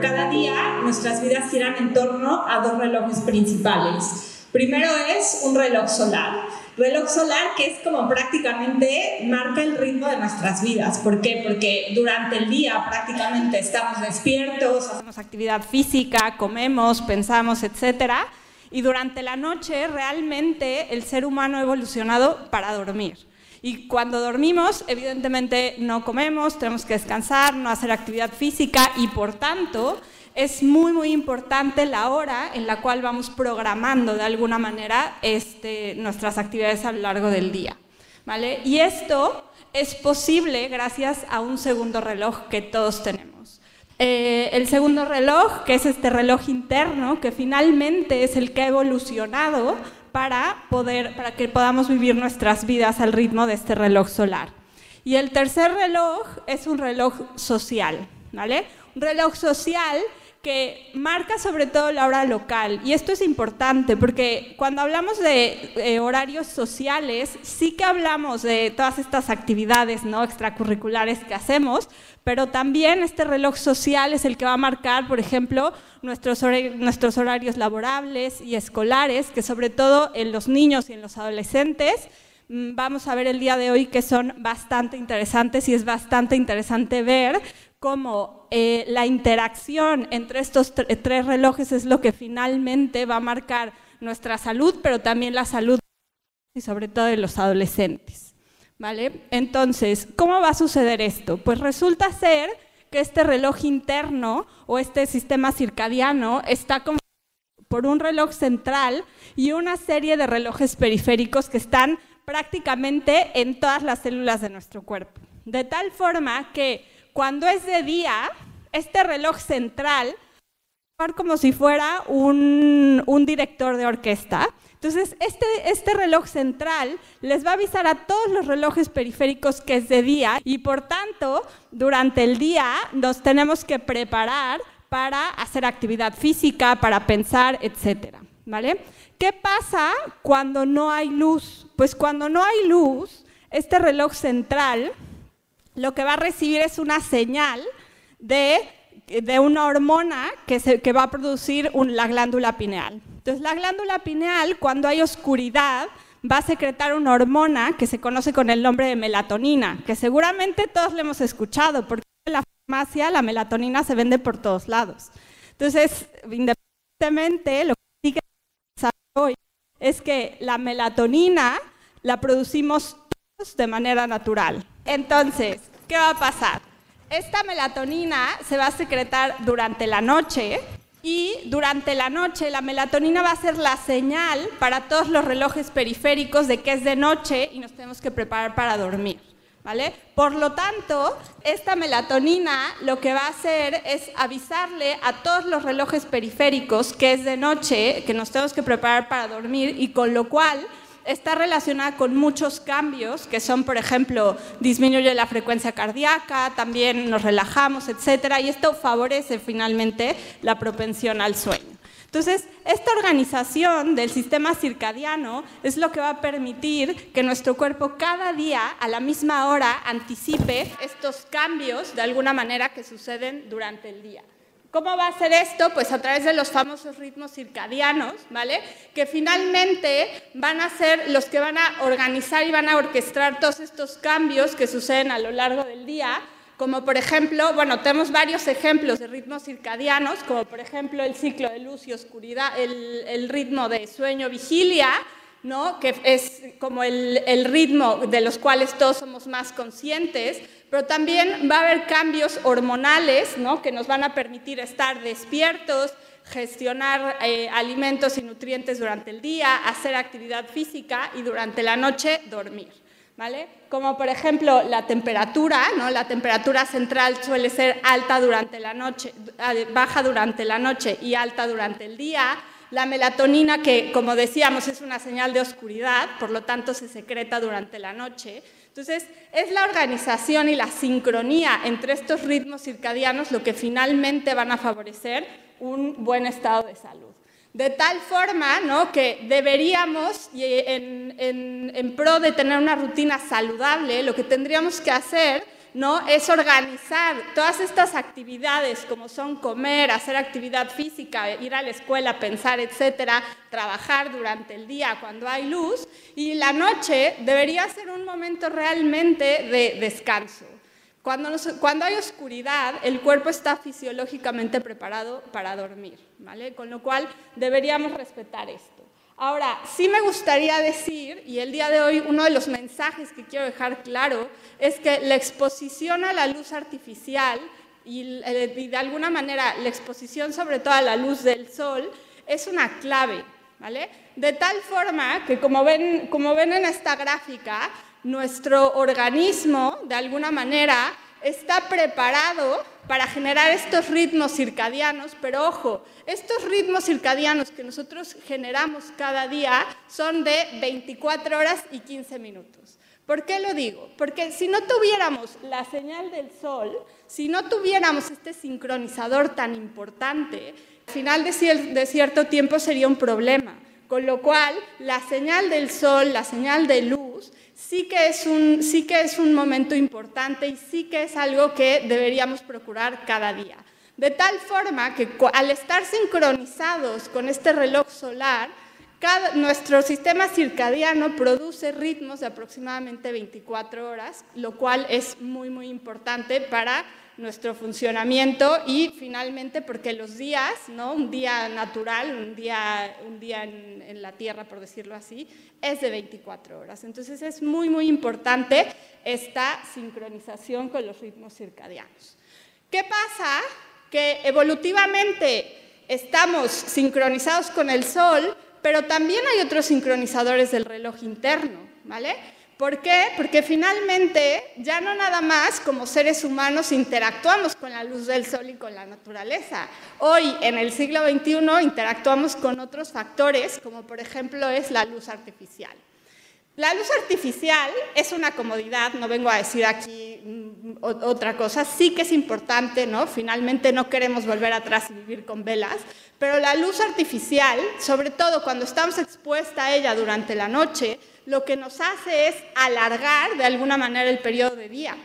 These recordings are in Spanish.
Cada día nuestras vidas giran en torno a dos relojes principales. Primero es un reloj solar que es como prácticamente marca el ritmo de nuestras vidas. ¿Por qué? Porque durante el día prácticamente estamos despiertos, hacemos actividad física, comemos, pensamos, etcétera. Y durante la noche realmente el ser humano ha evolucionado para dormir. Y cuando dormimos, evidentemente no comemos, tenemos que descansar, no hacer actividad física y por tanto es muy, muy importante la hora en la cual vamos programando de alguna manera nuestras actividades a lo largo del día, ¿vale? Y esto es posible gracias a un segundo reloj que todos tenemos. El segundo reloj, que es este reloj interno, que finalmente es el que ha evolucionado para que podamos vivir nuestras vidas al ritmo de este reloj solar. Y el tercer reloj es un reloj social, ¿vale? Un reloj social que marca sobre todo la hora local. Y esto es importante porque cuando hablamos de horarios sociales, sí que hablamos de todas estas actividades, ¿no?, extracurriculares que hacemos, pero también este reloj social es el que va a marcar, por ejemplo, nuestros horarios laborables y escolares, que sobre todo en los niños y en los adolescentes vamos a ver el día de hoy que son bastante interesantes y es bastante interesante ver cómo la interacción entre estos tres relojes es lo que finalmente va a marcar nuestra salud, pero también la salud y sobre todo de los adolescentes, ¿vale? Entonces, ¿cómo va a suceder esto? Pues resulta ser que este reloj interno o este sistema circadiano está conformado por un reloj central y una serie de relojes periféricos que están prácticamente en todas las células de nuestro cuerpo. De tal forma que cuando es de día, este reloj central va a como si fuera un director de orquesta. Entonces, este reloj central les va a avisar a todos los relojes periféricos que es de día y, por tanto, durante el día nos tenemos que preparar para hacer actividad física, para pensar, etcétera, ¿vale? ¿Qué pasa cuando no hay luz? Pues cuando no hay luz, este reloj central lo que va a recibir es una señal de una hormona que va a producir la glándula pineal. Entonces, la glándula pineal, cuando hay oscuridad, va a secretar una hormona que se conoce con el nombre de melatonina, que seguramente todos le hemos escuchado, porque en la farmacia la melatonina se vende por todos lados. Entonces, independientemente, lo que sí que sabemos hoy es que la melatonina la producimos todos de manera natural. Entonces, ¿qué va a pasar? Esta melatonina se va a secretar durante la noche y durante la noche la melatonina va a ser la señal para todos los relojes periféricos de que es de noche y nos tenemos que preparar para dormir, ¿vale? Por lo tanto, esta melatonina lo que va a hacer es avisarle a todos los relojes periféricos que es de noche, que nos tenemos que preparar para dormir y con lo cual está relacionada con muchos cambios que son, por ejemplo, disminuye la frecuencia cardíaca, también nos relajamos, etcétera, y esto favorece finalmente la propensión al sueño. Entonces, esta organización del sistema circadiano es lo que va a permitir que nuestro cuerpo cada día a la misma hora anticipe estos cambios de alguna manera que suceden durante el día. ¿Cómo va a ser esto? Pues a través de los famosos ritmos circadianos, ¿vale? Que finalmente van a ser los que van a organizar y van a orquestar todos estos cambios que suceden a lo largo del día, como por ejemplo, bueno, tenemos varios ejemplos de ritmos circadianos, como por ejemplo el ciclo de luz y oscuridad, el ritmo de sueño-vigilia, ¿no?, que es como el ritmo de los cuales todos somos más conscientes, pero también va a haber cambios hormonales, ¿no?, que nos van a permitir estar despiertos, gestionar alimentos y nutrientes durante el día, hacer actividad física y durante la noche dormir, ¿vale? Como por ejemplo la temperatura, ¿no? La temperatura central suele ser alta durante la noche, baja durante la noche y alta durante el día. La melatonina, que como decíamos es una señal de oscuridad, por lo tanto se secreta durante la noche. Entonces, es la organización y la sincronía entre estos ritmos circadianos lo que finalmente van a favorecer un buen estado de salud. De tal forma, ¿no?, que deberíamos, en pro de tener una rutina saludable, lo que tendríamos que hacer ¿no? Es organizar todas estas actividades como son comer, hacer actividad física, ir a la escuela, pensar, etcétera, trabajar durante el día cuando hay luz, y la noche debería ser un momento realmente de descanso. Cuando hay oscuridad, el cuerpo está fisiológicamente preparado para dormir, ¿vale? Con lo cual deberíamos respetar esto. Ahora, sí me gustaría decir, y el día de hoy uno de los mensajes que quiero dejar claro, es que la exposición a la luz artificial y de alguna manera la exposición sobre todo a la luz del sol es una clave, ¿vale? De tal forma que como ven en esta gráfica, nuestro organismo, de alguna manera, está preparado para generar estos ritmos circadianos, pero ojo, estos ritmos circadianos que nosotros generamos cada día son de 24 horas y 15 minutos. ¿Por qué lo digo? Porque si no tuviéramos la señal del sol, si no tuviéramos este sincronizador tan importante, al final de cierto tiempo sería un problema. Con lo cual, la señal del sol, la señal de luz, sí que es un momento importante y sí que es algo que deberíamos procurar cada día. De tal forma que al estar sincronizados con este reloj solar, nuestro sistema circadiano produce ritmos de aproximadamente 24 horas, lo cual es muy, muy importante para nuestro funcionamiento y finalmente porque los días, ¿no? Un día natural, un día en la Tierra, por decirlo así, es de 24 horas. Entonces es muy, muy importante esta sincronización con los ritmos circadianos. ¿Qué pasa? Que evolutivamente estamos sincronizados con el Sol, pero también hay otros sincronizadores del reloj interno, ¿vale? ¿Por qué? Porque finalmente ya no nada más como seres humanos interactuamos con la luz del sol y con la naturaleza. Hoy, en el siglo XXI, interactuamos con otros factores, como por ejemplo es la luz artificial. La luz artificial es una comodidad, no vengo a decir aquí otra cosa, sí que es importante, ¿no? Finalmente no queremos volver atrás y vivir con velas, pero la luz artificial, sobre todo cuando estamos expuestas a ella durante la noche, lo que nos hace es alargar de alguna manera el periodo de día.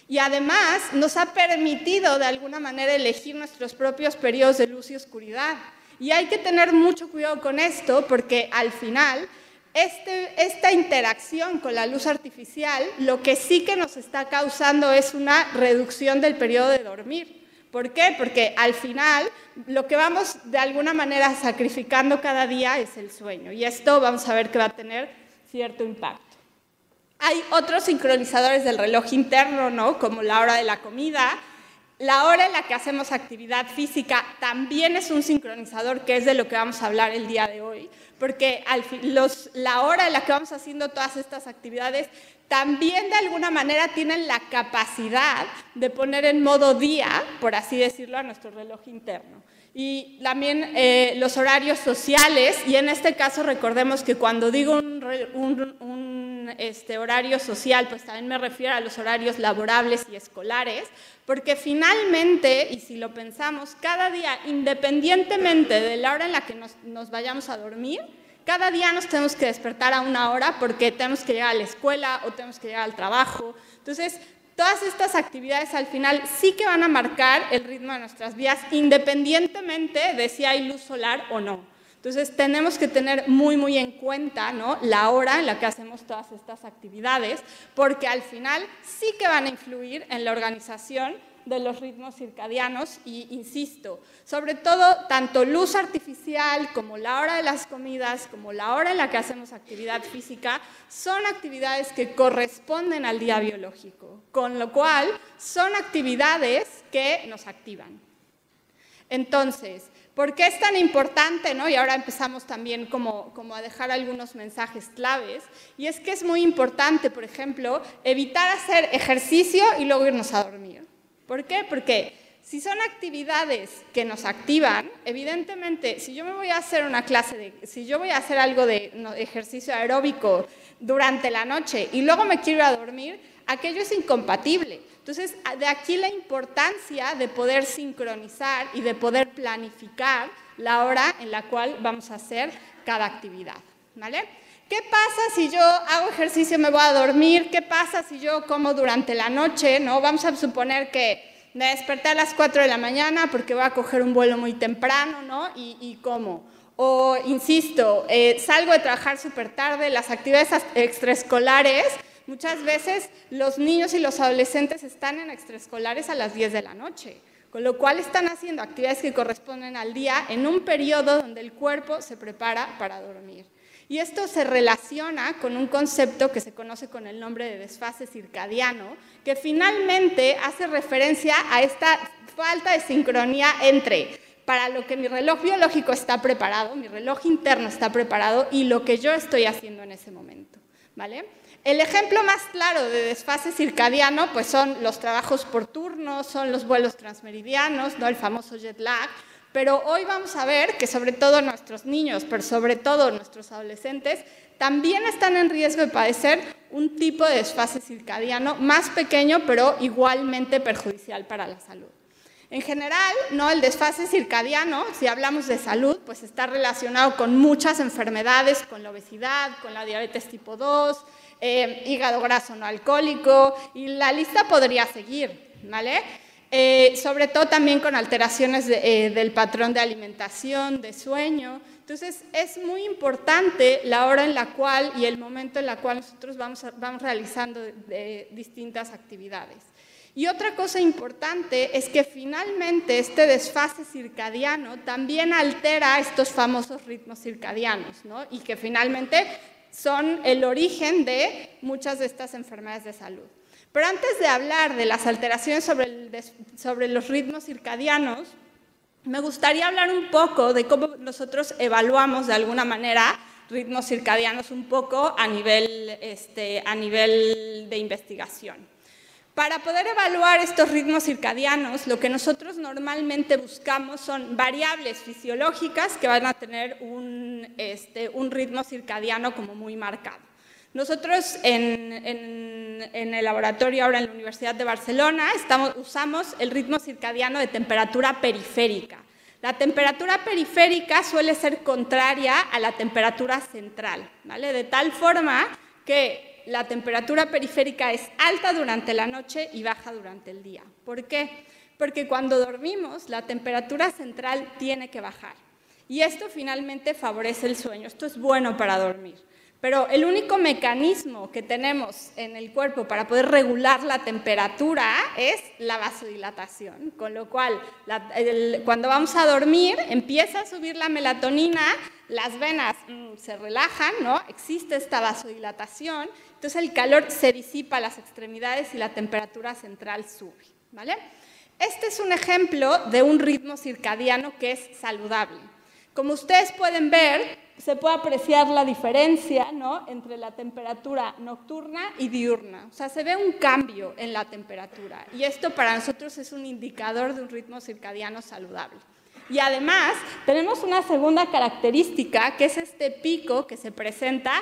Y además nos ha permitido de alguna manera elegir nuestros propios periodos de luz y oscuridad. Y hay que tener mucho cuidado con esto porque al final esta interacción con la luz artificial lo que sí que nos está causando es una reducción del periodo de dormir. ¿Por qué? Porque al final lo que vamos de alguna manera sacrificando cada día es el sueño. Y esto vamos a ver que va a tener cierto impacto. Hay otros sincronizadores del reloj interno, ¿no? Como la hora de la comida. La hora en la que hacemos actividad física también es un sincronizador, que es de lo que vamos a hablar el día de hoy, porque la hora en la que vamos haciendo todas estas actividades también de alguna manera tienen la capacidad de poner en modo día, por así decirlo, a nuestro reloj interno. Y también los horarios sociales, y en este caso recordemos que cuando digo un horario social, pues también me refiero a los horarios laborables y escolares, porque finalmente, y si lo pensamos, cada día, independientemente de la hora en la que nos vayamos a dormir, cada día nos tenemos que despertar a una hora porque tenemos que llegar a la escuela o tenemos que llegar al trabajo. Entonces, todas estas actividades al final sí que van a marcar el ritmo de nuestras vidas, independientemente de si hay luz solar o no. Entonces, tenemos que tener muy, muy en cuenta, ¿no? La hora en la que hacemos todas estas actividades, porque al final sí que van a influir en la organización de los ritmos circadianos y, insisto, sobre todo tanto luz artificial como la hora de las comidas, como la hora en la que hacemos actividad física, son actividades que corresponden al día biológico, con lo cual son actividades que nos activan. Entonces, ¿por qué es tan importante, ¿no? Y ahora empezamos también como a dejar algunos mensajes claves, y es que es muy importante, por ejemplo, evitar hacer ejercicio y luego irnos a dormir. ¿Por qué? Porque si son actividades que nos activan, evidentemente, si yo me voy a hacer una clase si yo voy a hacer algo de ejercicio aeróbico durante la noche y luego me quiero ir a dormir, aquello es incompatible. Entonces, de aquí la importancia de poder sincronizar y de poder planificar la hora en la cual vamos a hacer cada actividad, ¿vale? ¿Qué pasa si yo hago ejercicio y me voy a dormir? ¿Qué pasa si yo como durante la noche? ¿No? Vamos a suponer que me desperté a las 4 de la mañana porque voy a coger un vuelo muy temprano, ¿no? Y como. O, insisto, salgo de trabajar súper tarde, las actividades extraescolares, muchas veces los niños y los adolescentes están en extraescolares a las 10 de la noche, con lo cual están haciendo actividades que corresponden al día en un periodo donde el cuerpo se prepara para dormir. Y esto se relaciona con un concepto que se conoce con el nombre de desfase circadiano, que finalmente hace referencia a esta falta de sincronía entre para lo que mi reloj biológico está preparado, mi reloj interno está preparado y lo que yo estoy haciendo en ese momento, ¿vale? El ejemplo más claro de desfase circadiano pues son los trabajos por turnos, son los vuelos transmeridianos, ¿no? El famoso jet lag. Pero hoy vamos a ver que sobre todo nuestros niños, pero sobre todo nuestros adolescentes, también están en riesgo de padecer un tipo de desfase circadiano más pequeño, pero igualmente perjudicial para la salud. En general, ¿no? El desfase circadiano, si hablamos de salud, pues está relacionado con muchas enfermedades, con la obesidad, con la diabetes tipo 2, hígado graso no alcohólico, y la lista podría seguir, ¿vale? Sobre todo también con alteraciones del patrón de alimentación, de sueño. Entonces, es muy importante la hora en la cual y el momento en la cual nosotros vamos realizando distintas actividades. Y otra cosa importante es que finalmente este desfase circadiano también altera estos famosos ritmos circadianos, ¿no? Y que finalmente son el origen de muchas de estas enfermedades de salud. Pero antes de hablar de las alteraciones sobre los ritmos circadianos, me gustaría hablar un poco de cómo nosotros evaluamos de alguna manera ritmos circadianos un poco a nivel de investigación. Para poder evaluar estos ritmos circadianos, lo que nosotros normalmente buscamos son variables fisiológicas que van a tener un ritmo circadiano como muy marcado. Nosotros en el laboratorio ahora en la Universidad de Barcelona usamos el ritmo circadiano de temperatura periférica. La temperatura periférica suele ser contraria a la temperatura central, ¿vale? De tal forma que la temperatura periférica es alta durante la noche y baja durante el día. ¿Por qué? Porque cuando dormimos la temperatura central tiene que bajar y esto finalmente favorece el sueño. Esto es bueno para dormir. Pero el único mecanismo que tenemos en el cuerpo para poder regular la temperatura es la vasodilatación, con lo cual cuando vamos a dormir empieza a subir la melatonina, las venas se relajan, ¿no? Existe esta vasodilatación, entonces el calor se disipa a las extremidades y la temperatura central sube, ¿vale? Este es un ejemplo de un ritmo circadiano que es saludable. Como ustedes pueden ver, se puede apreciar la diferencia, ¿no? Entre la temperatura nocturna y diurna. O sea, se ve un cambio en la temperatura y esto para nosotros es un indicador de un ritmo circadiano saludable. Y además, tenemos una segunda característica, que es este pico que se presenta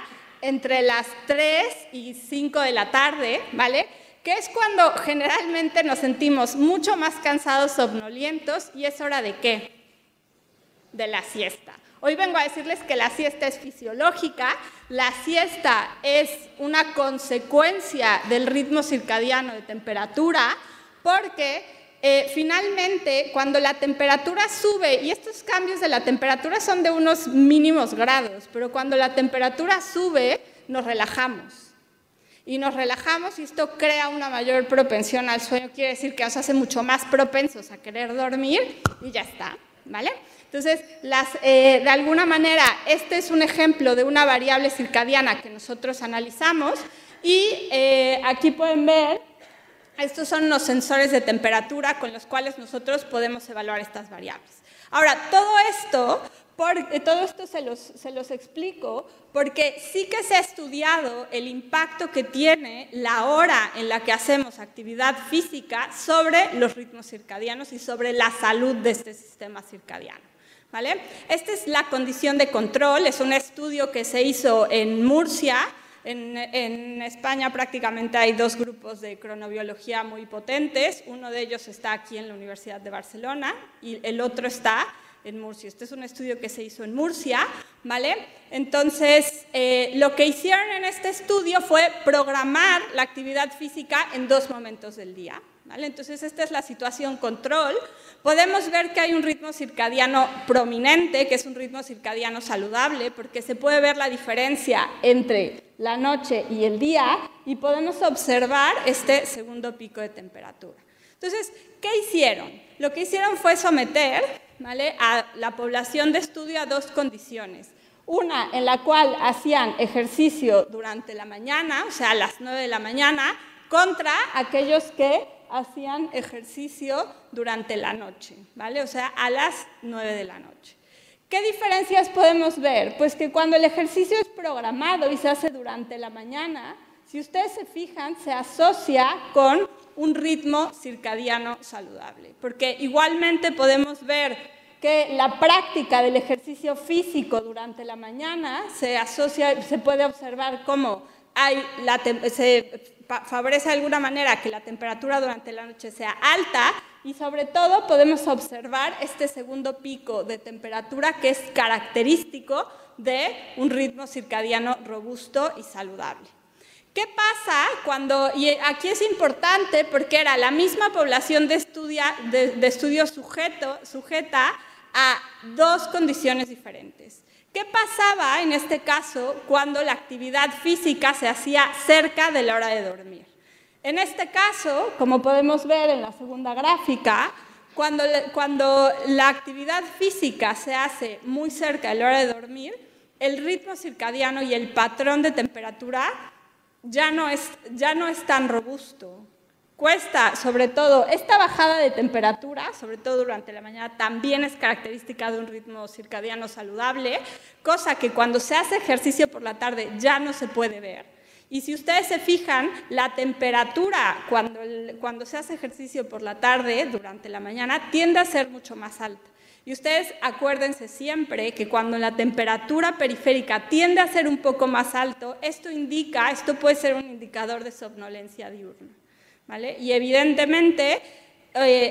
entre las 3 y 5 de la tarde, ¿vale? Que es cuando generalmente nos sentimos mucho más cansados, somnolientos, y es hora ¿de qué? De la siesta. Hoy vengo a decirles que la siesta es fisiológica, la siesta es una consecuencia del ritmo circadiano de temperatura, porque finalmente cuando la temperatura sube, y estos cambios de la temperatura son de unos mínimos grados, pero cuando la temperatura sube nos relajamos. Y nos relajamos y esto crea una mayor propensión al sueño, quiere decir que nos hace mucho más propensos a querer dormir y ya está, ¿vale? Entonces, de alguna manera, este es un ejemplo de una variable circadiana que nosotros analizamos y aquí pueden ver, estos son los sensores de temperatura con los cuales nosotros podemos evaluar estas variables. Ahora, todo esto se los explico porque sí que se ha estudiado el impacto que tiene la hora en la que hacemos actividad física sobre los ritmos circadianos y sobre la salud de este sistema circadiano. ¿Vale? Esta es la condición de control, es un estudio que se hizo en Murcia. En España prácticamente hay dos grupos de cronobiología muy potentes, uno de ellos está aquí en la Universidad de Barcelona y el otro está en Murcia. Este es un estudio que se hizo en Murcia, ¿vale? Entonces, lo que hicieron en este estudio fue programar la actividad física en 2 momentos del día, ¿vale? Entonces, esta es la situación control. Podemos ver que hay un ritmo circadiano prominente, que es un ritmo circadiano saludable, porque se puede ver la diferencia entre la noche y el día, y podemos observar este segundo pico de temperatura. Entonces, ¿qué hicieron? Lo que hicieron fue someter, ¿vale?, a la población de estudio a 2 condiciones. Una en la cual hacían ejercicio durante la mañana, o sea, a las 9 de la mañana, contra aquellos que hacían ejercicio durante la noche, ¿vale? O sea, a las 9 de la noche. ¿Qué diferencias podemos ver? Pues que cuando el ejercicio es programado y se hace durante la mañana, si ustedes se fijan, se asocia con un ritmo circadiano saludable, porque igualmente podemos ver que la práctica del ejercicio físico durante la mañana se puede observar cómo se favorece de alguna manera que la temperatura durante la noche sea alta, y sobre todo podemos observar este segundo pico de temperatura que es característico de un ritmo circadiano robusto y saludable. ¿Qué pasa cuando, y aquí es importante porque era la misma población de estudio sujeta a 2 condiciones diferentes? ¿Qué pasaba en este caso cuando la actividad física se hacía cerca de la hora de dormir? En este caso, como podemos ver en la segunda gráfica, cuando la actividad física se hace muy cerca de la hora de dormir, el ritmo circadiano y el patrón de temperatura ya no es tan robusto. Cuesta, sobre todo, esta bajada de temperatura, sobre todo durante la mañana, también es característica de un ritmo circadiano saludable, cosa que cuando se hace ejercicio por la tarde ya no se puede ver. Y si ustedes se fijan, la temperatura cuando se hace ejercicio por la tarde, durante la mañana, tiende a ser mucho más alta. Y ustedes acuérdense siempre que cuando la temperatura periférica tiende a ser un poco más alto, esto puede ser un indicador de somnolencia diurna, ¿vale? Y evidentemente,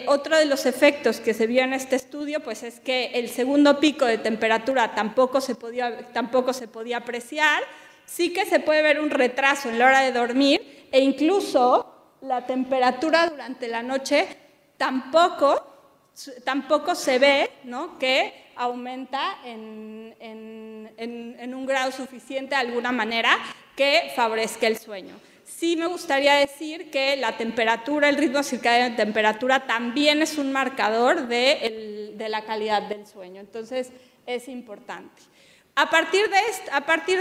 otro de los efectos que se vio en este estudio pues es que el segundo pico de temperatura tampoco se podía apreciar. Sí que se puede ver un retraso en la hora de dormir, e incluso la temperatura durante la noche tampoco se ve, ¿no?, que aumenta en un grado suficiente de alguna manera que favorezca el sueño. Sí me gustaría decir que la temperatura, el ritmo circadiano de temperatura también es un marcador de la calidad del sueño, entonces es importante. A partir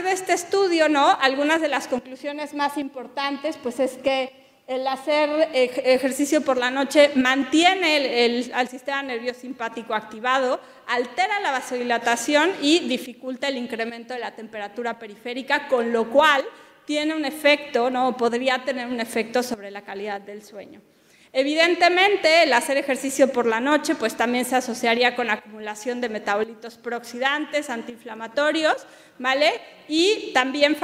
de este estudio, ¿no?, algunas de las conclusiones más importantes pues es que el hacer ejercicio por la noche mantiene al sistema nervioso simpático activado, altera la vasodilatación y dificulta el incremento de la temperatura periférica, con lo cual tiene un efecto, ¿no?, podría tener un efecto sobre la calidad del sueño. Evidentemente, el hacer ejercicio por la noche pues también se asociaría con acumulación de metabolitos prooxidantes, antiinflamatorios, ¿vale? Y también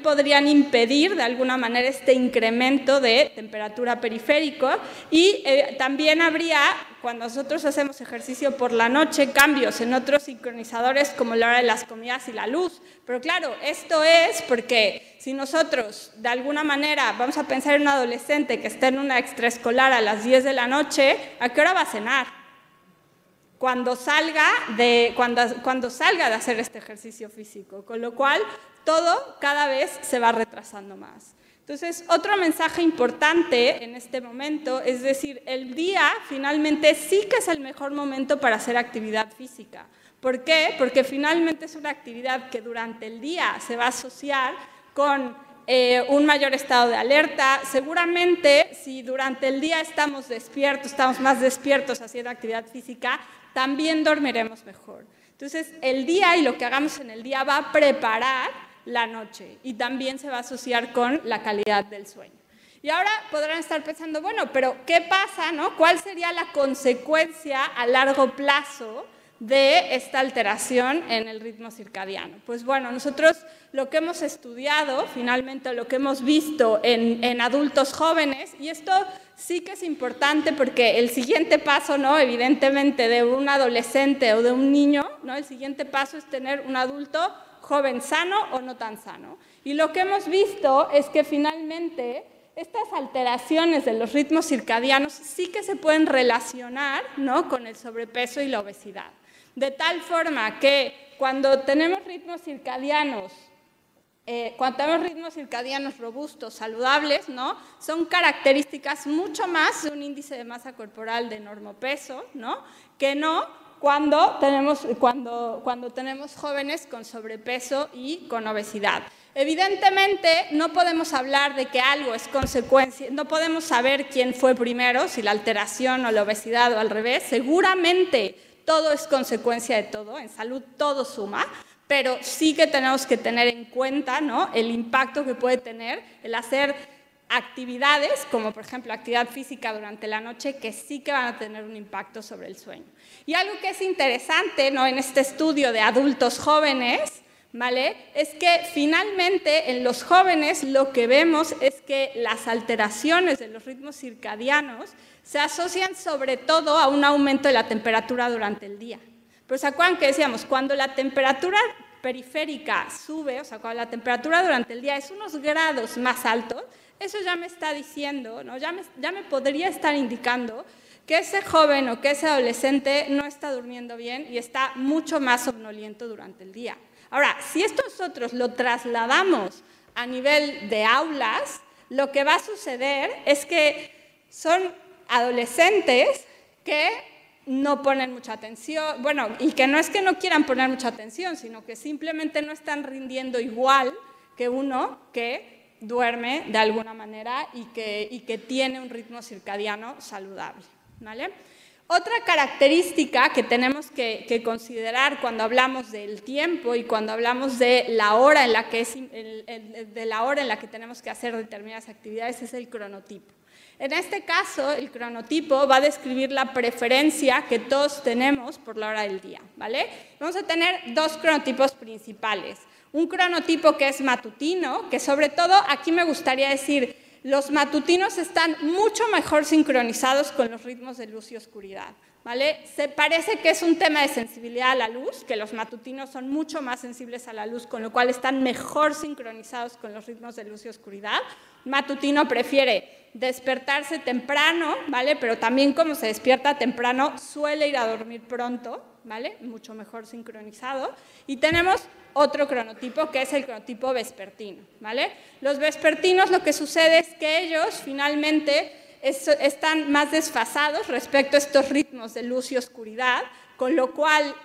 podrían impedir de alguna manera este incremento de temperatura periférico, y también habría, cuando nosotros hacemos ejercicio por la noche, cambios en otros sincronizadores como la hora de las comidas y la luz. Pero claro, esto es porque si nosotros de alguna manera vamos a pensar en un adolescente que está en una extraescolar a las 10 de la noche, ¿a qué hora va a cenar? Cuando salga de hacer este ejercicio físico, con lo cual todo cada vez se va retrasando más. Entonces, otro mensaje importante en este momento es decir, el día finalmente sí que es el mejor momento para hacer actividad física. ¿Por qué? Porque finalmente es una actividad que durante el día se va a asociar con un mayor estado de alerta. Seguramente, si durante el día estamos más despiertos haciendo actividad física, también dormiremos mejor. Entonces, el día y lo que hagamos en el día va a preparar la noche y también se va a asociar con la calidad del sueño. Y ahora podrán estar pensando, bueno, pero ¿qué pasa, no? ¿Cuál sería la consecuencia a largo plazo de esta alteración en el ritmo circadiano? Pues bueno, nosotros lo que hemos estudiado, finalmente lo que hemos visto en adultos jóvenes, y esto sí que es importante porque el siguiente paso, ¿no?, evidentemente de un adolescente o de un niño, ¿no?, el siguiente paso es tener un adulto joven sano o no tan sano. Y lo que hemos visto es que finalmente estas alteraciones de los ritmos circadianos sí que se pueden relacionar, ¿no?, con el sobrepeso y la obesidad. De tal forma que cuando tenemos ritmos circadianos robustos, saludables, ¿no?, son características mucho más de un índice de masa corporal de normopeso, ¿no?, que no cuando tenemos jóvenes con sobrepeso y con obesidad. Evidentemente, no podemos hablar de que algo es consecuencia, no podemos saber quién fue primero, si la alteración o la obesidad o al revés. Seguramente todo es consecuencia de todo, en salud todo suma, pero sí que tenemos que tener en cuenta, ¿no?, el impacto que puede tener el hacer actividades, como por ejemplo actividad física durante la noche, que sí que van a tener un impacto sobre el sueño. Y algo que es interesante, ¿no?, en este estudio de adultos jóvenes, ¿vale?, es que finalmente en los jóvenes lo que vemos es que las alteraciones de los ritmos circadianos se asocian sobre todo a un aumento de la temperatura durante el día. Pero ¿se acuerdan que decíamos? Cuando la temperatura periférica sube, o sea, cuando la temperatura durante el día es unos grados más altos, eso ya me está diciendo, ¿no?, ya me podría estar indicando que ese joven o que ese adolescente no está durmiendo bien y está mucho más somnoliento durante el día. Ahora, si esto nosotros lo trasladamos a nivel de aulas, lo que va a suceder es que son adolescentes que no ponen mucha atención, bueno, y que no es que no quieran poner mucha atención, sino que simplemente no están rindiendo igual que uno que duerme de alguna manera y que tiene un ritmo circadiano saludable, ¿vale? Otra característica que tenemos que considerar cuando hablamos del tiempo y cuando hablamos de la hora en la que tenemos que hacer determinadas actividades es el cronotipo. En este caso, el cronotipo va a describir la preferencia que todos tenemos por la hora del día, ¿vale? Vamos a tener dos cronotipos principales. Un cronotipo que es matutino, que sobre todo aquí me gustaría decir, los matutinos están mucho mejor sincronizados con los ritmos de luz y oscuridad, ¿vale? Se parece que es un tema de sensibilidad a la luz, que los matutinos son mucho más sensibles a la luz, con lo cual están mejor sincronizados con los ritmos de luz y oscuridad. Matutino prefiere despertarse temprano, ¿vale? Pero también como se despierta temprano, suele ir a dormir pronto, ¿vale? Mucho mejor sincronizado. Y tenemos otro cronotipo, que es el cronotipo vespertino, ¿vale? Los vespertinos, lo que sucede es que ellos finalmente están más desfasados respecto a estos ritmos de luz y oscuridad, con lo cual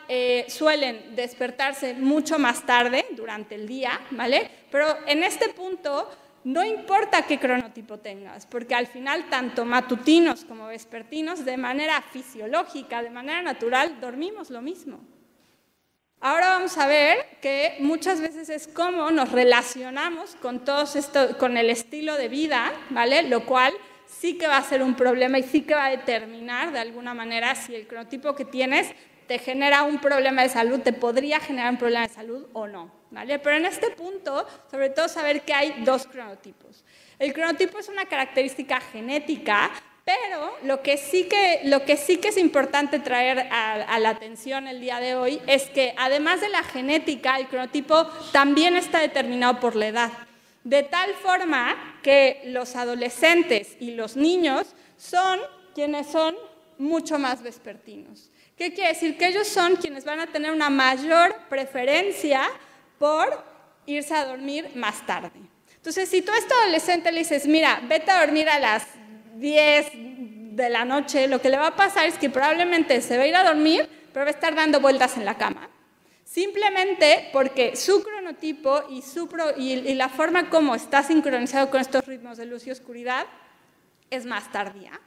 suelen despertarse mucho más tarde durante el día, ¿vale? Pero en este punto no importa qué cronotipo tengas, porque al final tanto matutinos como vespertinos, de manera fisiológica, de manera natural, dormimos lo mismo. Ahora vamos a ver que muchas veces es cómo nos relacionamos con con el estilo de vida, ¿vale? Lo cual sí que va a ser un problema y sí que va a determinar de alguna manera si el cronotipo que tienes te genera un problema de salud, te podría generar un problema de salud o no, ¿vale? Pero en este punto, sobre todo saber que hay dos cronotipos. El cronotipo es una característica genética, pero lo que sí que es importante traer a la atención el día de hoy es que además de la genética, el cronotipo también está determinado por la edad. De tal forma que los adolescentes y los niños son quienes son mucho más vespertinos. ¿Qué quiere decir? Que ellos son quienes van a tener una mayor preferencia por irse a dormir más tarde. Entonces, si tú a este adolescente le dices, mira, vete a dormir a las 10 de la noche, lo que le va a pasar es que probablemente se va a ir a dormir, pero va a estar dando vueltas en la cama. Simplemente porque su cronotipo y la forma como está sincronizado con estos ritmos de luz y oscuridad es más tardía.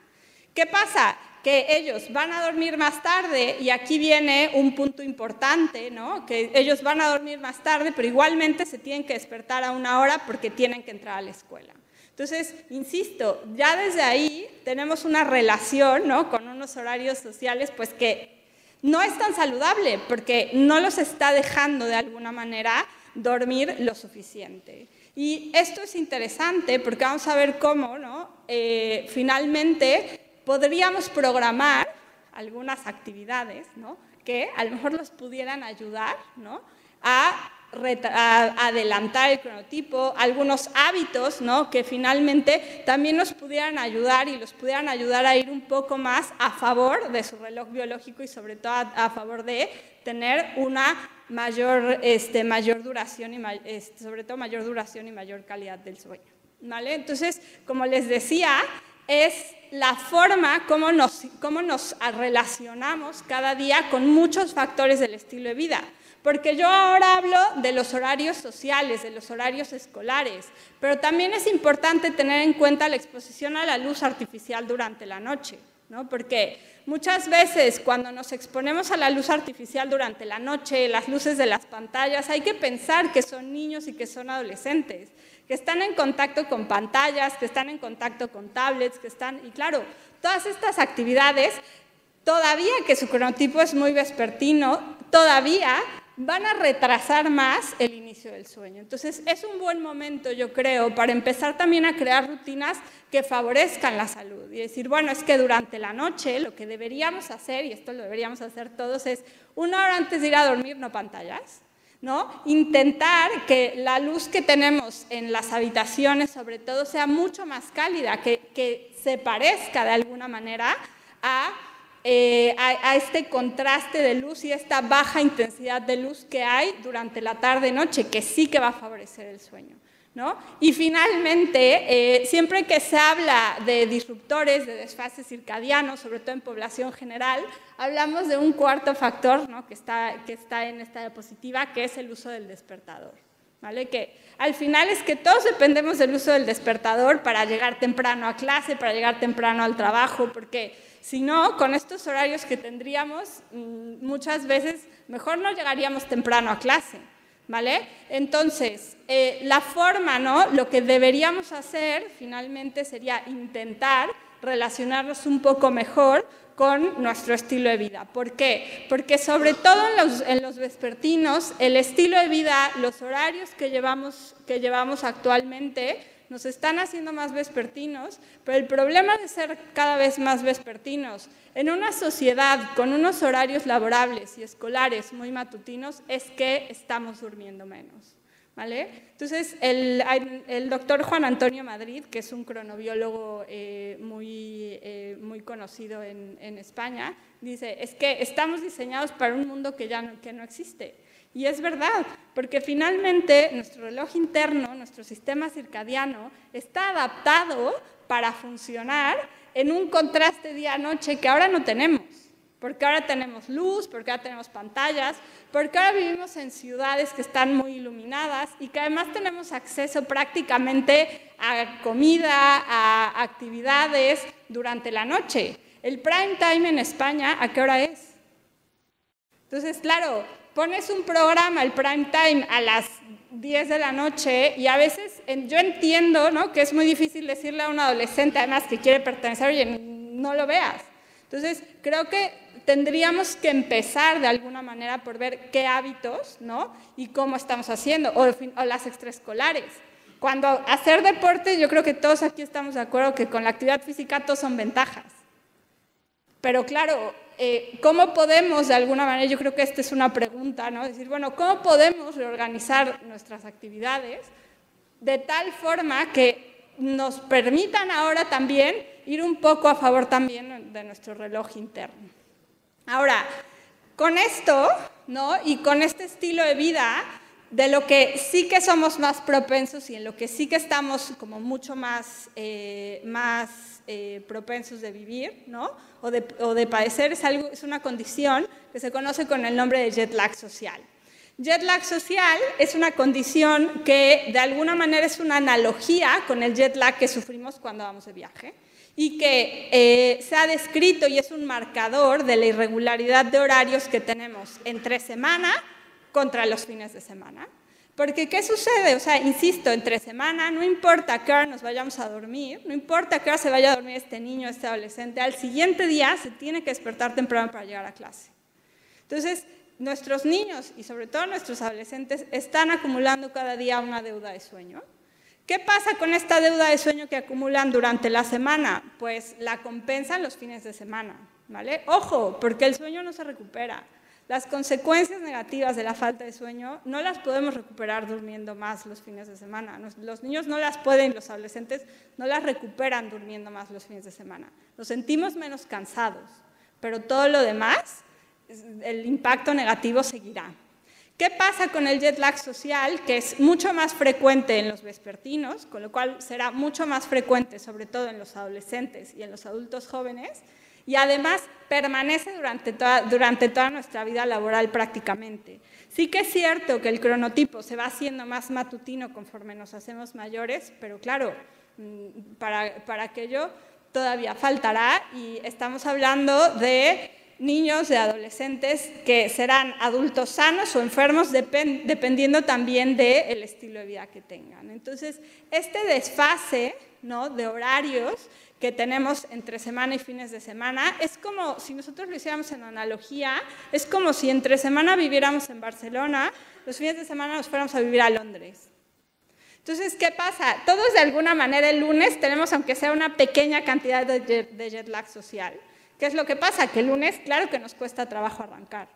¿Qué pasa? Que ellos van a dormir más tarde, y aquí viene un punto importante, ¿no? Que ellos van a dormir más tarde, pero igualmente se tienen que despertar a una hora porque tienen que entrar a la escuela. Entonces, insisto, ya desde ahí tenemos una relación, ¿no?, con unos horarios sociales pues que no es tan saludable porque no los está dejando de alguna manera dormir lo suficiente. Y esto es interesante porque vamos a ver cómo, ¿no? Finalmente podríamos programar algunas actividades, ¿no? Que a lo mejor los pudieran ayudar, ¿no? a adelantar el cronotipo, algunos hábitos, ¿no? Que finalmente también nos pudieran ayudar y los pudieran ayudar a ir un poco más a favor de su reloj biológico y sobre todo a favor de tener una mayor duración y sobre todo mayor duración y mayor calidad del sueño, ¿vale? Entonces, como les decía, es la forma como nos relacionamos cada día con muchos factores del estilo de vida. Porque yo ahora hablo de los horarios sociales, de los horarios escolares, pero también es importante tener en cuenta la exposición a la luz artificial durante la noche, ¿no? Porque muchas veces cuando nos exponemos a la luz artificial durante la noche, las luces de las pantallas, hay que pensar que son niños y que son adolescentes, que están en contacto con pantallas, que están en contacto con tablets, y claro, todas estas actividades, todavía que su cronotipo es muy vespertino, todavía van a retrasar más el inicio del sueño. Entonces, es un buen momento, yo creo, para empezar también a crear rutinas que favorezcan la salud. Y decir, bueno, es que durante la noche lo que deberíamos hacer, y esto lo deberíamos hacer todos, es 1 hora antes de ir a dormir, no pantallas, ¿no? Intentar que la luz que tenemos en las habitaciones, sobre todo, sea mucho más cálida, que se parezca de alguna manera a este contraste de luz y esta baja intensidad de luz que hay durante la tarde-noche, que sí que va a favorecer el sueño, ¿no? Y finalmente, siempre que se habla de disruptores, de desfases circadianos, sobre todo en población general, hablamos de un cuarto factor, ¿no? que está en esta diapositiva, que es el uso del despertador, ¿vale? Que al final es que todos dependemos del uso del despertador para llegar temprano a clase, para llegar temprano al trabajo, porque si no, con estos horarios que tendríamos, muchas veces mejor no llegaríamos temprano a clase, ¿vale? Entonces, la forma, ¿no? Lo que deberíamos hacer finalmente sería intentar relacionarnos un poco mejor con nuestro estilo de vida. ¿Por qué? Porque sobre todo en los vespertinos, el estilo de vida, los horarios que llevamos actualmente nos están haciendo más vespertinos, pero el problema de ser cada vez más vespertinos en una sociedad con unos horarios laborables y escolares muy matutinos es que estamos durmiendo menos, ¿vale? Entonces, el doctor Juan Antonio Madrid, que es un cronobiólogo muy conocido en España, dice, es que estamos diseñados para un mundo que no existe. Y es verdad, porque finalmente nuestro reloj interno, nuestro sistema circadiano, está adaptado para funcionar en un contraste día-noche que ahora no tenemos. Porque ahora tenemos luz, porque ahora tenemos pantallas, porque ahora vivimos en ciudades que están muy iluminadas y que además tenemos acceso prácticamente a comida, a actividades durante la noche. El prime time en España, ¿a qué hora es? Entonces, claro, pones un programa, el prime time, a las 10 de la noche y a veces yo entiendo, ¿no? Que es muy difícil decirle a un adolescente, además, que quiere pertenecer, oye, no lo veas. Entonces, creo que tendríamos que empezar de alguna manera por ver qué hábitos, ¿no? Y cómo estamos haciendo, o las extraescolares. Cuando hacer deporte, yo creo que todos aquí estamos de acuerdo que con la actividad física todos son ventajas. Pero claro, ¿cómo podemos de alguna manera, yo creo que esta es una pregunta, ¿no? Decir, bueno, ¿cómo podemos reorganizar nuestras actividades de tal forma que nos permitan ahora también ir un poco a favor también de nuestro reloj interno? Ahora, con esto, ¿no? Y con este estilo de vida, de lo que sí que somos más propensos y en lo que sí que estamos como mucho más propensos de vivir, ¿no? o de padecer, es una condición que se conoce con el nombre de jet lag social. Jet lag social es una condición que de alguna manera es una analogía con el jet lag que sufrimos cuando vamos de viaje y que se ha descrito y es un marcador de la irregularidad de horarios que tenemos entre semana contra los fines de semana. Porque, ¿qué sucede? O sea, insisto, entre semana, no importa a qué hora nos vayamos a dormir, no importa a qué hora se vaya a dormir este niño, este adolescente, al siguiente día se tiene que despertar temprano para llegar a clase. Entonces, nuestros niños y sobre todo nuestros adolescentes están acumulando cada día una deuda de sueño. ¿Qué pasa con esta deuda de sueño que acumulan durante la semana? Pues la compensan los fines de semana, ¿vale? Ojo, porque el sueño no se recupera. Las consecuencias negativas de la falta de sueño no las podemos recuperar durmiendo más los fines de semana. Los niños no las pueden, los adolescentes no las recuperan durmiendo más los fines de semana. Nos sentimos menos cansados, pero todo lo demás, el impacto negativo seguirá. ¿Qué pasa con el jet lag social? Que es mucho más frecuente en los vespertinos, con lo cual será mucho más frecuente, sobre todo en los adolescentes y en los adultos jóvenes, y además permanece durante toda nuestra vida laboral prácticamente. Sí que es cierto que el cronotipo se va haciendo más matutino conforme nos hacemos mayores, pero claro, para aquello todavía faltará, y estamos hablando de niños, de adolescentes que serán adultos sanos o enfermos dependiendo también del estilo de vida que tengan. Entonces, este desfase, ¿no?, de horarios que tenemos entre semana y fines de semana, es como, si nosotros lo hiciéramos en analogía, es como si entre semana viviéramos en Barcelona, los fines de semana nos fuéramos a vivir a Londres. Entonces, ¿qué pasa? Todos de alguna manera el lunes tenemos, aunque sea una pequeña cantidad de jet lag social. ¿Qué es lo que pasa? Que el lunes, claro que nos cuesta trabajo arrancar,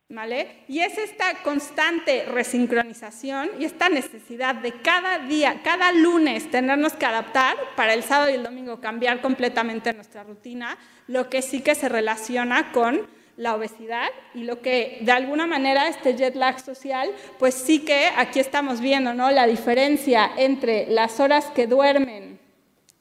¿vale? Y es esta constante resincronización y esta necesidad de cada día, cada lunes tenernos que adaptar para el sábado y el domingo cambiar completamente nuestra rutina, lo que sí que se relaciona con la obesidad y lo que de alguna manera este jet lag social, pues sí que aquí estamos viendo, ¿no?, la diferencia entre las horas que duermen,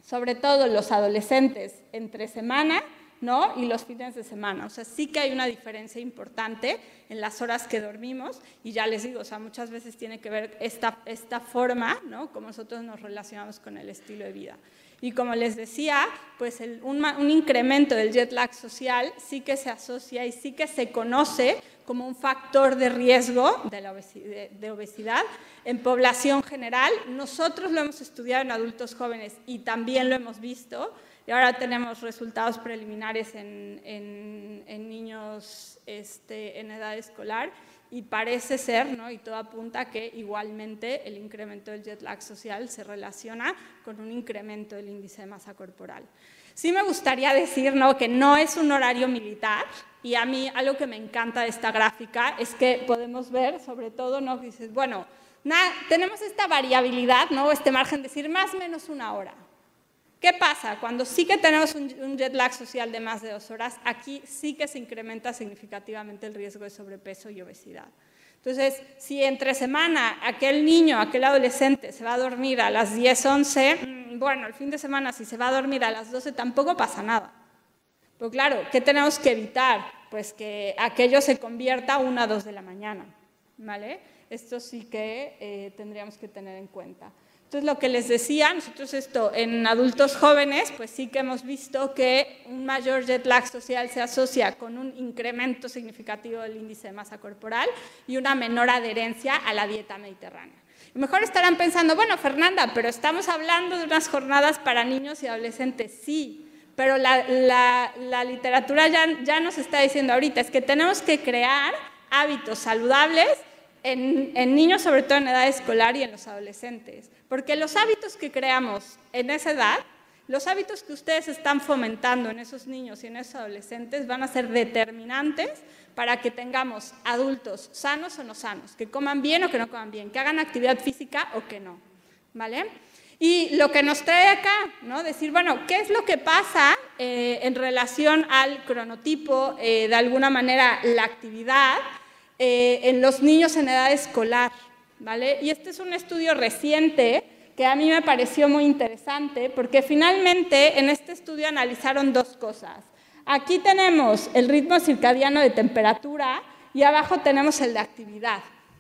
sobre todo los adolescentes, entre semana, ¿no?, y los fines de semana. O sea, sí que hay una diferencia importante en las horas que dormimos, y ya les digo, o sea, muchas veces tiene que ver esta forma, ¿no?, como nosotros nos relacionamos con el estilo de vida. Y como les decía, pues un incremento del jet lag social sí que se asocia y sí que se conoce como un factor de riesgo de obesidad en población general. Nosotros lo hemos estudiado en adultos jóvenes y también lo hemos visto. Y ahora tenemos resultados preliminares en niños en edad escolar, y parece ser, ¿no?, y todo apunta a que igualmente el incremento del jet lag social se relaciona con un incremento del índice de masa corporal. Sí me gustaría decir, ¿no?, que no es un horario militar, y a mí algo que me encanta de esta gráfica es que podemos ver, sobre todo, ¿no?, dices, bueno, tenemos esta variabilidad, ¿no?, este margen de decir más o menos una hora. ¿Qué pasa? Cuando sí que tenemos un jet lag social de más de 2 horas, aquí sí que se incrementa significativamente el riesgo de sobrepeso y obesidad. Entonces, si entre semana aquel niño, aquel adolescente se va a dormir a las 10, 11, bueno, el fin de semana si se va a dormir a las 12 tampoco pasa nada. Pero claro, ¿qué tenemos que evitar? Pues que aquello se convierta a 1 o 2 de la mañana, ¿vale? Esto sí que tendríamos que tener en cuenta. Entonces, lo que les decía, nosotros esto en adultos jóvenes, pues sí que hemos visto que un mayor jet lag social se asocia con un incremento significativo del índice de masa corporal y una menor adherencia a la dieta mediterránea. Y mejor estarán pensando, bueno, Fernanda, pero estamos hablando de unas jornadas para niños y adolescentes. Sí, pero la literatura ya nos está diciendo ahorita, es que tenemos que crear hábitos saludables en niños, sobre todo en edad escolar, y en los adolescentes. Porque los hábitos que creamos en esa edad, los hábitos que ustedes están fomentando en esos niños y en esos adolescentes van a ser determinantes para que tengamos adultos sanos o no sanos, que coman bien o que no coman bien, que hagan actividad física o que no, ¿vale? Y lo que nos trae acá, ¿no?, decir, bueno, ¿qué es lo que pasa en relación al cronotipo, de alguna manera la actividad, en los niños en edad escolar, ¿vale? Y este es un estudio reciente que a mí me pareció muy interesante, porque finalmente en este estudio analizaron 2 cosas. Aquí tenemos el ritmo circadiano de temperatura y abajo tenemos el de actividad,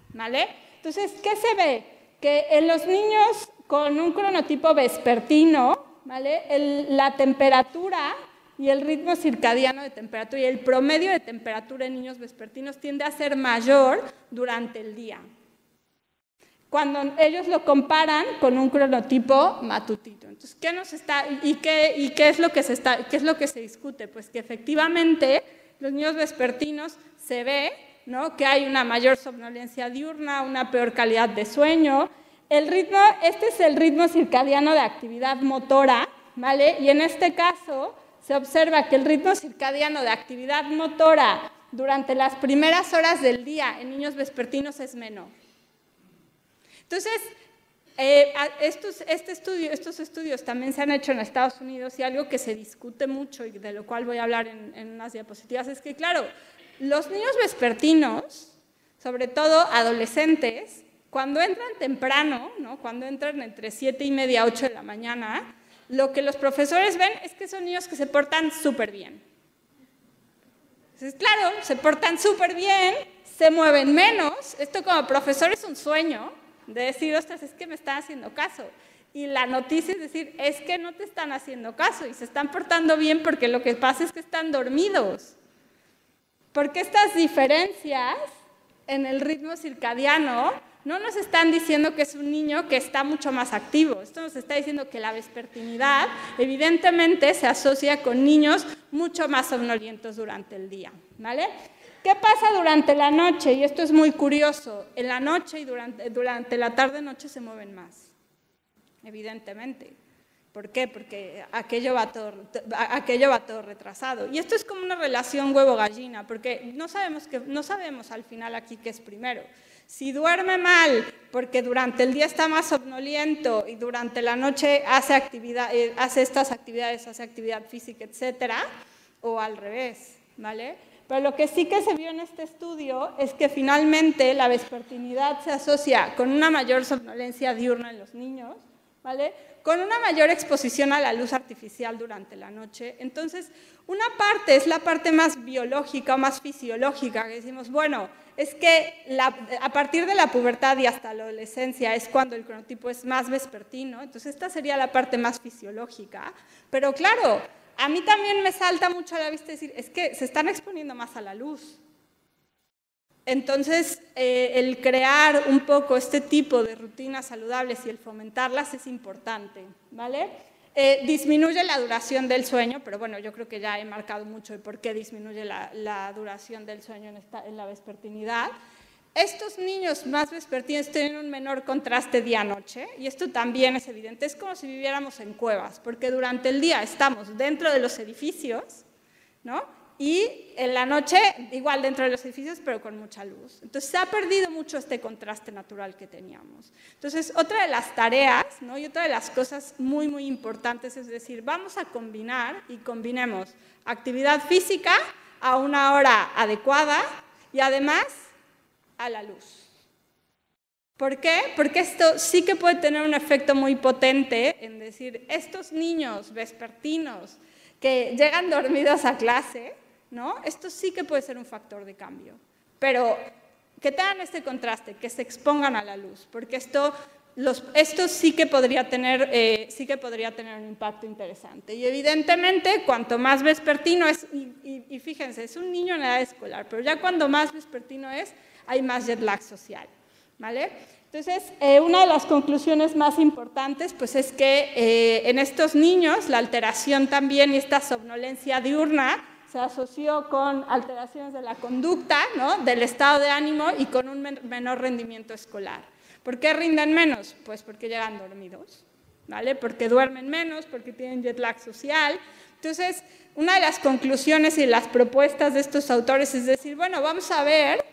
¿vale? Entonces, ¿qué se ve? Que en los niños con un cronotipo vespertino, ¿vale?, la temperatura y el ritmo circadiano de temperatura y el promedio de temperatura en niños vespertinos tiende a ser mayor durante el día, cuando ellos lo comparan con un cronotipo matutino. Entonces, ¿qué nos está y qué es lo que se discute? Pues que efectivamente los niños vespertinos se ve, ¿no?, que hay una mayor somnolencia diurna, una peor calidad de sueño. Este es el ritmo circadiano de actividad motora, ¿vale? Y en este caso se observa que el ritmo circadiano de actividad motora durante las primeras horas del día en niños vespertinos es menor. Entonces, estos estudios también se han hecho en Estados Unidos, y algo que se discute mucho y de lo cual voy a hablar en unas diapositivas es que, claro, los niños vespertinos, sobre todo adolescentes, cuando entran temprano, ¿no?, cuando entran entre 7:30 y 8 de la mañana, lo que los profesores ven es que son niños que se portan súper bien. Entonces, claro, se portan súper bien, se mueven menos. Esto como profesor es un sueño de decir, ostras, es que me están haciendo caso. Y la noticia es decir, es que no te están haciendo caso y se están portando bien porque lo que pasa es que están dormidos. Porque estas diferencias en el ritmo circadiano no nos están diciendo que es un niño que está mucho más activo. Esto nos está diciendo que la vespertinidad evidentemente se asocia con niños mucho más somnolientos durante el día, ¿vale? ¿Qué pasa durante la noche? Y esto es muy curioso. En la noche y durante la tarde-noche se mueven más, evidentemente. ¿Por qué? Porque aquello va todo retrasado. Y esto es como una relación huevo-gallina, porque no sabemos al final aquí qué es primero. Si duerme mal porque durante el día está más somnoliento y durante la noche hace estas actividades, hace actividad física, etcétera, o al revés, ¿vale? Pero lo que sí que se vio en este estudio es que finalmente la vespertinidad se asocia con una mayor somnolencia diurna en los niños, ¿vale?, con una mayor exposición a la luz artificial durante la noche. Entonces, una parte es la parte más biológica o más fisiológica, que decimos, bueno, es que a partir de la pubertad y hasta la adolescencia es cuando el cronotipo es más vespertino, entonces esta sería la parte más fisiológica, pero claro, a mí también me salta mucho a la vista decir, es que se están exponiendo más a la luz. Entonces, el crear un poco este tipo de rutinas saludables y el fomentarlas es importante, ¿vale? Disminuye la duración del sueño, pero bueno, yo creo que ya he marcado mucho de por qué disminuye la duración del sueño en la vespertinidad. Estos niños más vespertinos tienen un menor contraste día-noche, y esto también es evidente. Es como si viviéramos en cuevas, porque durante el día estamos dentro de los edificios, ¿no?, y en la noche igual dentro de los edificios, pero con mucha luz. Entonces se ha perdido mucho este contraste natural que teníamos. Entonces, otra de las tareas, ¿no?, y otra de las cosas muy, muy importantes es decir, vamos a combinar y combinemos actividad física a una hora adecuada y además a la luz. ¿Por qué? Porque esto sí que puede tener un efecto muy potente en decir, estos niños vespertinos que llegan dormidos a clase, ¿no?, esto sí que puede ser un factor de cambio, pero que tengan este contraste, que se expongan a la luz, porque esto sí que podría tener un impacto interesante. Y evidentemente, cuanto más vespertino es, y fíjense, es un niño en edad escolar, pero ya cuando más vespertino es, hay más jet lag social, ¿vale? Entonces, una de las conclusiones más importantes pues, es que en estos niños la alteración también y esta somnolencia diurna se asoció con alteraciones de la conducta, ¿no?, del estado de ánimo y con un menor rendimiento escolar. ¿Por qué rinden menos? Pues porque llegan dormidos, ¿vale? Porque duermen menos, porque tienen jet lag social. Entonces, una de las conclusiones y las propuestas de estos autores es decir, bueno, vamos a ver,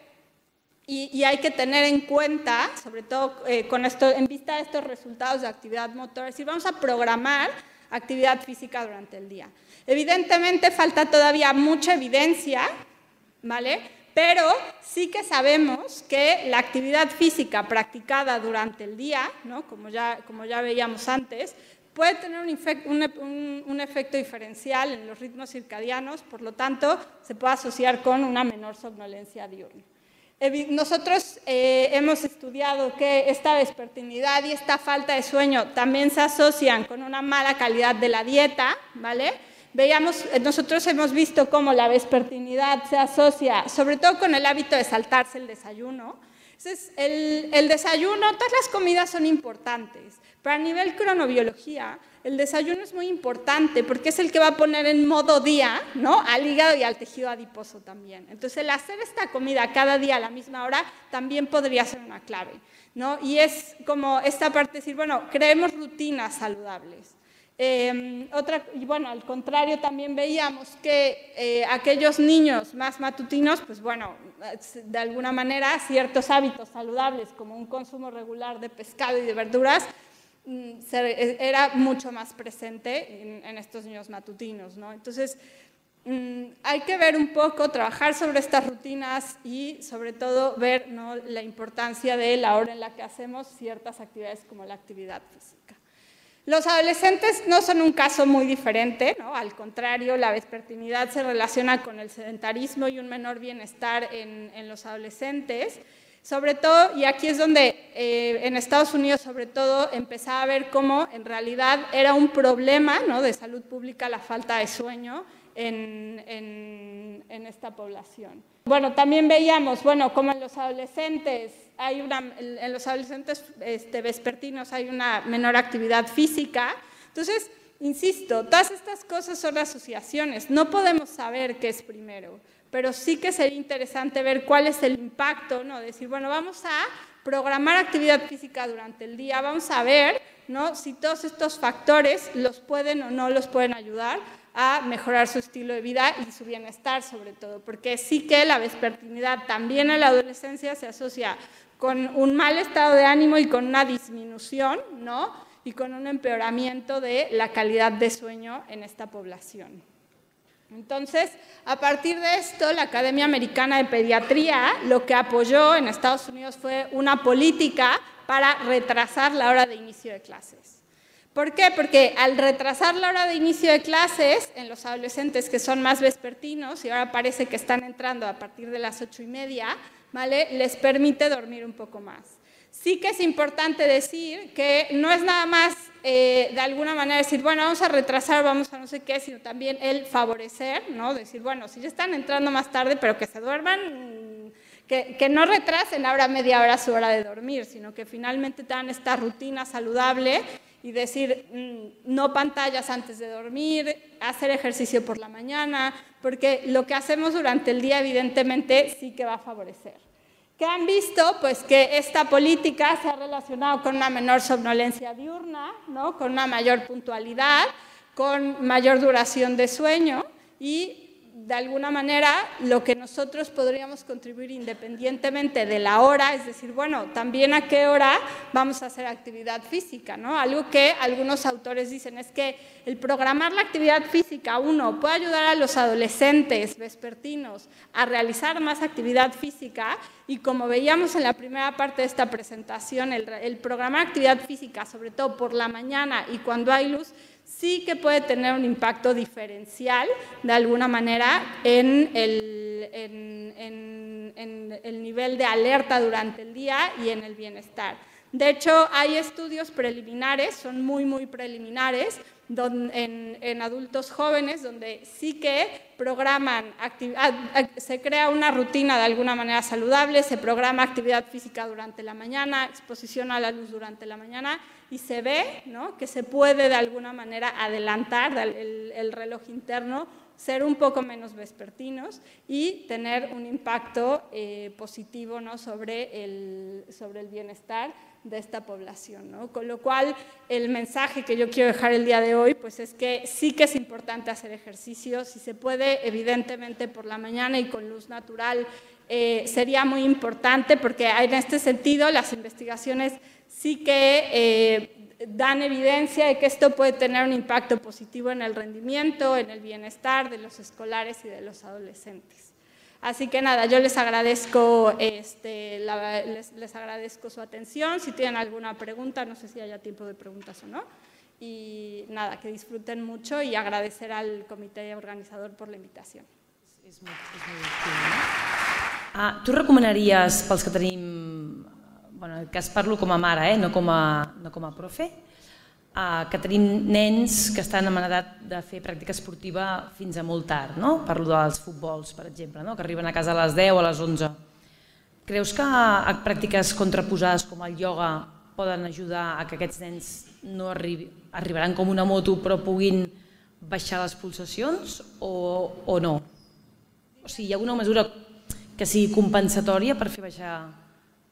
y hay que tener en cuenta, sobre todo en vista de estos resultados de actividad motora, es decir, vamos a programar actividad física durante el día. Evidentemente falta todavía mucha evidencia, ¿vale?, pero sí que sabemos que la actividad física practicada durante el día, ¿no?, como ya veíamos antes, puede tener un efecto diferencial en los ritmos circadianos, por lo tanto, se puede asociar con una menor somnolencia diurna. Nosotros hemos estudiado que esta vespertinidad y esta falta de sueño también se asocian con una mala calidad de la dieta, ¿vale? Nosotros hemos visto cómo la vespertinidad se asocia, sobre todo con el hábito de saltarse el desayuno. Entonces, el desayuno, todas las comidas son importantes, pero a nivel cronobiología, el desayuno es muy importante porque es el que va a poner en modo día, ¿no?, al hígado y al tejido adiposo también. Entonces, el hacer esta comida cada día a la misma hora también podría ser una clave, ¿no? Y es como esta parte de decir, bueno, creemos rutinas saludables. Y bueno, al contrario, también veíamos que aquellos niños más matutinos, pues bueno, de alguna manera ciertos hábitos saludables como un consumo regular de pescado y de verduras era mucho más presente en estos niños matutinos, ¿no? Entonces, hay que ver un poco, trabajar sobre estas rutinas y sobre todo ver, ¿no?, la importancia de la hora en la que hacemos ciertas actividades como la actividad física. Los adolescentes no son un caso muy diferente, ¿no? Al contrario, la vespertinidad se relaciona con el sedentarismo y un menor bienestar en los adolescentes. Sobre todo, y aquí es donde en Estados Unidos sobre todo empezaba a ver cómo en realidad era un problema, ¿no?, de salud pública la falta de sueño en esta población. Bueno, también veíamos, bueno, como en los adolescentes vespertinos hay una menor actividad física. Entonces, insisto, todas estas cosas son asociaciones, no podemos saber qué es primero, pero sí que sería interesante ver cuál es el impacto, ¿no? Decir, bueno, vamos a programar actividad física durante el día, vamos a ver, ¿no?, si todos estos factores los pueden o no los pueden ayudar a mejorar su estilo de vida y su bienestar sobre todo, porque sí que la vespertinidad también en la adolescencia se asocia con un mal estado de ánimo y con una disminución, ¿no?, y con un empeoramiento de la calidad de sueño en esta población. Entonces, a partir de esto, la Academia Americana de Pediatría lo que apoyó en Estados Unidos fue una política para retrasar la hora de inicio de clases. ¿Por qué? Porque al retrasar la hora de inicio de clases en los adolescentes que son más vespertinos, y ahora parece que están entrando a partir de las 8:30, ¿vale?, les permite dormir un poco más. Sí que es importante decir que no es nada más de alguna manera decir, bueno, vamos a retrasar, vamos a no sé qué, sino también el favorecer, ¿no? Decir, bueno, si ya están entrando más tarde, pero que se duerman, que no retrasen ahora media hora su hora de dormir, sino que finalmente tengan esta rutina saludable y decir, no pantallas antes de dormir, hacer ejercicio por la mañana, porque lo que hacemos durante el día evidentemente sí que va a favorecer. ¿Qué han visto? Pues que esta política se ha relacionado con una menor somnolencia diurna, ¿no?, con una mayor puntualidad, con mayor duración de sueño y de alguna manera lo que nosotros podríamos contribuir independientemente de la hora, es decir, bueno, también a qué hora vamos a hacer actividad física, ¿no? Algo que algunos autores dicen es que el programar la actividad física, uno, puede ayudar a los adolescentes vespertinos a realizar más actividad física y como veíamos en la primera parte de esta presentación, el programar actividad física, sobre todo por la mañana y cuando hay luz, sí que puede tener un impacto diferencial de alguna manera en el nivel de alerta durante el día y en el bienestar. De hecho, hay estudios preliminares, son muy preliminares, en adultos jóvenes donde sí que programan, se crea una rutina de alguna manera saludable, se programa actividad física durante la mañana, exposición a la luz durante la mañana y se ve, ¿no?, que se puede de alguna manera adelantar el reloj interno, ser un poco menos vespertinos y tener un impacto positivo, ¿no?, sobre el bienestar de esta población, ¿no? Con lo cual, el mensaje que yo quiero dejar el día de hoy pues es que sí que es importante hacer ejercicio, si se puede, evidentemente por la mañana y con luz natural sería muy importante porque en este sentido las investigaciones sí que dan evidencia de que esto puede tener un impacto positivo en el rendimiento, en el bienestar de los escolares y de los adolescentes. Así que nada, yo les agradezco, les agradezco su atención. Si tienen alguna pregunta, no sé si haya tiempo de preguntas o no. Y nada, que disfruten mucho y agradecer al comité organizador por la invitación. És molt divertit, no? Tu recomanaries, pels que tenim, bueno, en aquest cas parlo com a mare, no com a profe, que tenim nens que estan en edat de fer pràctica esportiva fins a molt tard, no? Parlo dels futbols, per exemple, que arriben a casa a les 10 o a les 11. creus que pràctiques contraposades com el ioga poden ajudar a que aquests nens no arribaran com una moto però puguin baixar les pulsacions o no? O sigui, hi ha alguna mesura que sigui compensatòria per fer baixar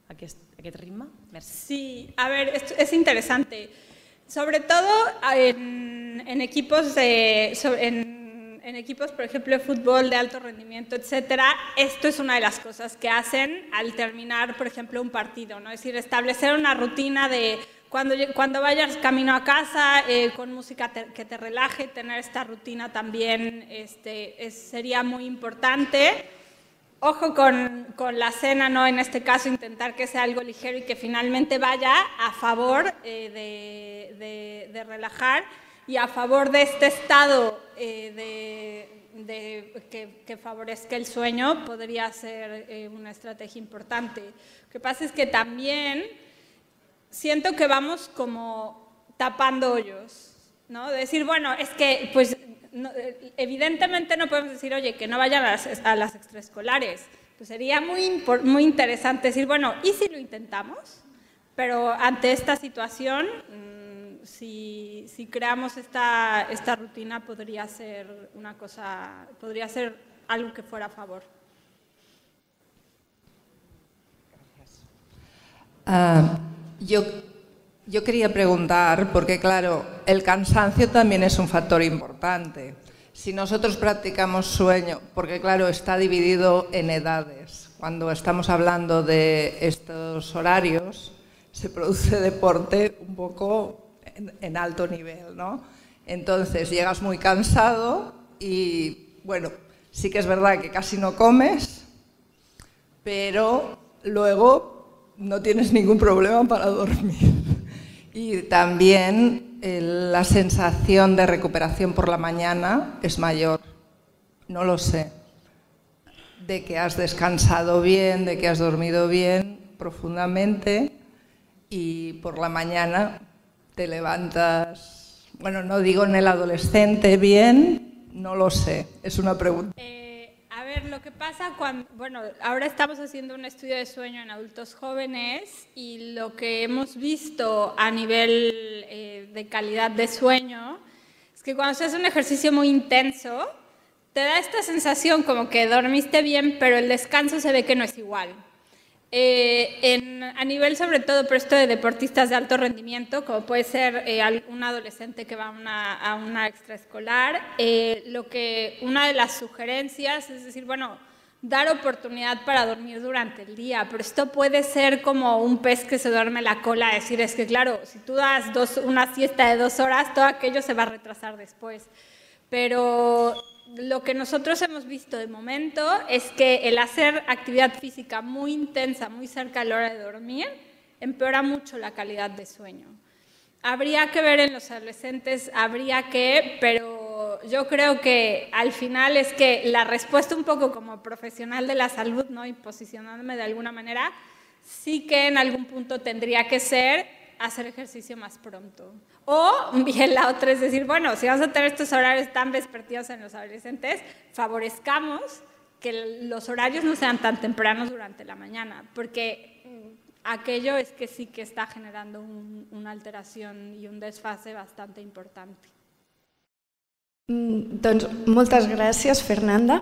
aquest ritme? Merci. Sí, a ver, es interesante. Sobre todo en equipos en equipos, por ejemplo, de fútbol de alto rendimiento, etcétera, esto es una de las cosas que hacen al terminar, por ejemplo, un partido, ¿no? Es decir, establecer una rutina de cuando vayas camino a casa con música que te relaje, tener esta rutina también sería muy importante. Ojo con la cena, ¿no? En este caso, intentar que sea algo ligero y que finalmente vaya a favor de relajar y a favor de este estado que favorezca el sueño, podría ser una estrategia importante. Lo que pasa es que también siento que vamos como tapando hoyos, ¿no? De decir, bueno, es que pues no, evidentemente no podemos decir, oye, que no vayan a las extraescolares. Pues sería muy interesante decir, bueno, ¿y si lo intentamos? Pero ante esta situación, si creamos esta rutina, podría ser una cosa, podría ser algo que fuera a favor. Yo quería preguntar, porque claro, el cansancio también es un factor importante. Si nosotros practicamos sueño, porque claro, está dividido en edades. Cuando estamos hablando de estos horarios, se produce deporte un poco en alto nivel, ¿no? Entonces llegas muy cansado y, bueno, sí que es verdad que casi no comes, pero luego no tienes ningún problema para dormir. Y también la sensación de recuperación por la mañana es mayor, no lo sé, de que has descansado bien, de que has dormido bien, profundamente, y por la mañana te levantas, bueno, no digo en el adolescente bien, no lo sé, es una pregunta. A ver, lo que pasa bueno, ahora estamos haciendo un estudio de sueño en adultos jóvenes y lo que hemos visto a nivel de calidad de sueño es que cuando se hace un ejercicio muy intenso, te da esta sensación como que dormiste bien, pero el descanso se ve que no es igual. A nivel sobre todo, pero esto de deportistas de alto rendimiento, como puede ser un adolescente que va a una extraescolar, una de las sugerencias es decir, bueno, dar oportunidad para dormir durante el día, pero esto puede ser como un pez que se duerme la cola, es decir, es que claro, si tú das una siesta de 2 horas, todo aquello se va a retrasar después, pero lo que nosotros hemos visto de momento es que el hacer actividad física muy intensa, muy cerca a la hora de dormir, empeora mucho la calidad de sueño. Habría que ver en los adolescentes, pero yo creo que al final es que la respuesta un poco como profesional de la salud, ¿no? Y posicionándome de alguna manera, sí que en algún punto tendría que ser hacer ejercicio más pronto. O bien la otra es decir, bueno, si vamos a tener estos horarios tan vespertinos en los adolescentes, favorezcamos que los horarios no sean tan tempranos durante la mañana, porque aquello es que sí que está generando una alteración y un desfase bastante importante. Doncs moltes gràcies, Fernanda.